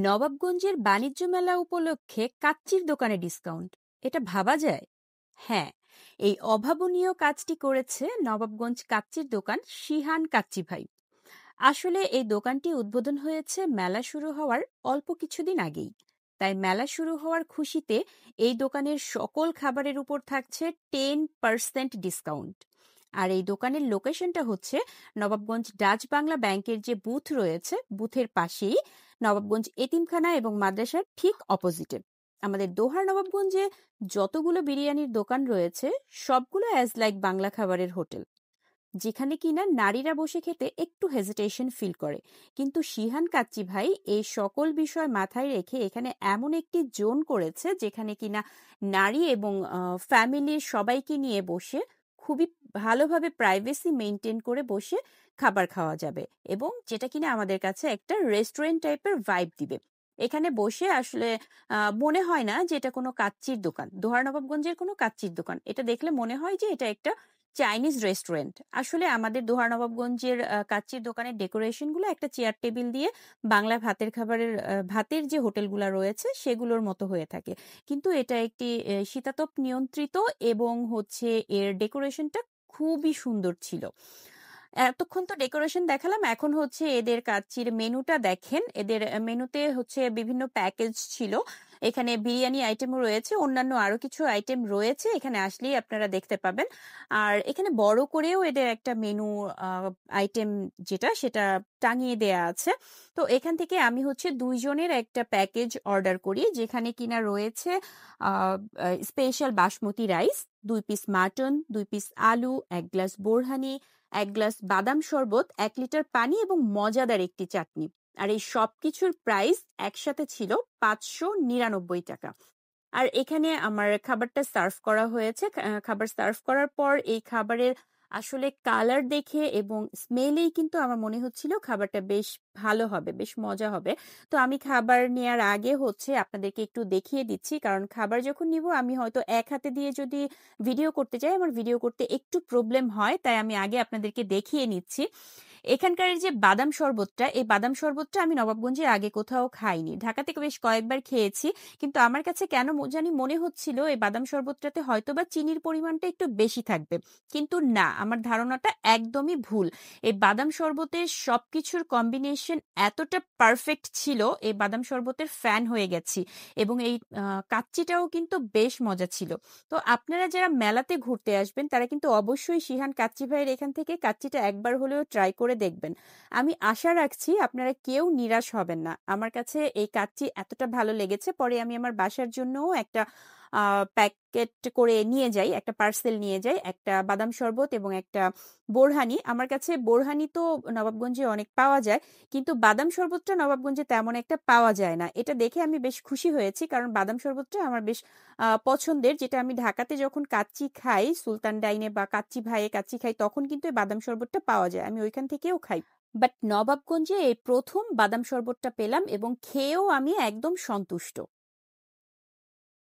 নবাবগঞ্জের বাণিজ্য মেলা উপলক্ষে কাচ্চির দোকানে ডিসকাউন্ট, এটা ভাবা যায়? হ্যাঁ, এই অভাবনীয় কাজটি করেছে নবাবগঞ্জ কাচ্চির দোকান শিহান কাচ্চি ভাই। আসলে এই দোকানটি উদ্বোধন হয়েছে মেলা শুরু হওয়ার অল্প কিছুদিন আগেই। তাই মেলা শুরু হওয়ার খুশিতে এই দোকানের সকল খাবারের উপর থাকছে 10% ডিসকাউন্ট। আর এই দোকানের লোকেশনটা হচ্ছে নবাবগঞ্জ ডাচ বাংলা ব্যাংকের যে বুথ রয়েছে, বুথের পাশেই নবাবগঞ্জ এতিমখানা এবং মাদ্রাসার ঠিক অপোজিটে। আমাদের দোহার নবাবগঞ্জে যতগুলো বিরিয়ানির দোকান রয়েছে সবগুলো অ্যাজ লাইক বাংলা খাবারের হোটেল, যেখানে কিনা নারীরা বসে খেতে একটু হেজিটেশন ফিল করে। কিন্তু শিহান কাচ্চি ভাই এই সকল বিষয় মাথায় রেখে এখানে এমন একটি জোন করেছে যেখানে কিনা নারী এবং ফ্যামিলির সবাইকে নিয়ে বসে খুবই ভালোভাবে প্রাইভেসি মেনটেন করে বসে খাবার খাওয়া যাবে, এবং যেটা কিনা আমাদের কাছে একটা রেস্টুরেন্ট টাইপের ভাইব দিবে। এখানে বসে আসলে মনে হয় না যে এটা কোনো কাচ্চির দোকান, দোহার নবাবগঞ্জের কোনো কাচ্চির দোকান। এটা দেখলে মনে হয় যে এটা একটা চাইনিজ রেস্টুরেন্ট। আসলে আমাদের দোহার নবাবগঞ্জের কাচ্চির দোকানের ডেকোরেশন গুলো একটা চেয়ার টেবিল দিয়ে বাংলা ভাতের খাবারের ভাতের যে হোটেলগুলো রয়েছে সেগুলোর মতো হয়ে থাকে। কিন্তু এটা একটি শীতাতপ নিয়ন্ত্রিত, এবং হচ্ছে এর ডেকোরেশনটা খুবই সুন্দর ছিল। এতক্ষণ তো ডেকোরেশন দেখালাম, এখন হচ্ছে এদের কাচ্চির মেনুটা দেখেন। এদের মেনুতে হচ্ছে বিভিন্ন প্যাকেজ ছিল। এখানে বিরিয়ানি আইটেমও রয়েছে, অন্যান্য আরো কিছু আইটেম রয়েছে, এখানে আসলেই আপনারা দেখতে পাবেন। আর এখানে বড় করেও এদের একটা মেনু আইটেম যেটা সেটা টাঙিয়ে দেয়া আছে। তো এখান থেকে আমি হচ্ছে 2 জনের একটা প্যাকেজ অর্ডার করি, যেখানে কিনা রয়েছে special basmati rice, 2 piece mutton, 2 piece আলু, 1 গ্লাস বোরহানি, 1 গ্লাস বাদাম শরবত, 1 লিটার পানি এবং মজাদার একটি চাটনি। আর এই সবকিছুর প্রাইস একসাথে ছিল 599 টাকা। আর এখানে আমার খাবারটা সার্ভ করা হয়েছে। খাবার সার্ভ করার পর এই খাবারের আসলে কালার দেখে এবং স্মেলেই কিন্তু আমার মনে হচ্ছিল খাবারটা বেশ ভালো হবে, বেশ মজা হবে। তো আমি খাবার নেয়ার আগে হচ্ছে আপনাদেরকে একটু দেখিয়ে দিচ্ছি, কারণ খাবার যখন নিব আমি হয়তো এক হাতে দিয়ে যদি ভিডিও করতে চাই, আমার ভিডিও করতে একটু প্রবলেম হয়, তাই আমি আগে আপনাদেরকে দেখিয়ে নিচ্ছি। এখানকার এই যে বাদাম শরবতটা, এই বাদাম শরবতটা আমি নবাবগঞ্জে আগে কোথাও খাইনি। ঢাকা থেকে বেশ কয়েকবার খেয়েছি, কিন্তু আমার কাছে কেন জানি মনে হচ্ছিল এই বাদাম শরবতটাতে হয়তোবা চিনির পরিমাণটা একটু বেশি থাকবে। কিন্তু না, আমার ধারণাটা একদমই ভুল। এই বাদাম শরবতের সবকিছুর কম্বিনেশন এতটা পারফেক্ট ছিল, এই বাদাম শরবতের ফ্যান হয়ে গেছি। এবং এই কাচ্চিটাও কিন্তু বেশ মজা ছিল। তো আপনারা যারা মেলাতে ঘুরতে আসবেন তারা কিন্তু অবশ্যই শিহান কাচ্চি ভাইয়ের এখান থেকে কাচ্চিটা একবার হলেও ট্রাই করে দেখবেন। আমি আশা রাখছি আপনারা কেউ নিরাশ হবেন না। আমার কাছে এই কাচ্চি এতটা ভালো লেগেছে, পরে আমি আমার বাসার জন্যও একটা প্যাকেট করে নিয়ে যাই, একটা পার্সেল নিয়ে যাই, একটা বাদাম শরবত এবং একটা বোরহানি। আমার কাছে বোরহানি তো নবাবগঞ্জে অনেক পাওয়া যায়, কিন্তু বাদাম শরবতটা নবাবগঞ্জে তেমন একটা পাওয়া যায় না। এটা দেখে আমি বেশ খুশি হয়েছি, কারণ বাদাম শরবতটা আমার বেশ পছন্দের। যেটা আমি ঢাকাতে যখন কাচ্চি খাই, সুলতান ডাইনে বা কাচ্চি ভাইয়ে কাচ্চি খাই, তখন কিন্তু এই বাদাম শরবতটা পাওয়া যায়, আমি ওইখান থেকেও খাই। বাট নবাবগঞ্জে এই প্রথম বাদাম শরবতটা পেলাম এবং খেয়েও আমি একদম সন্তুষ্ট।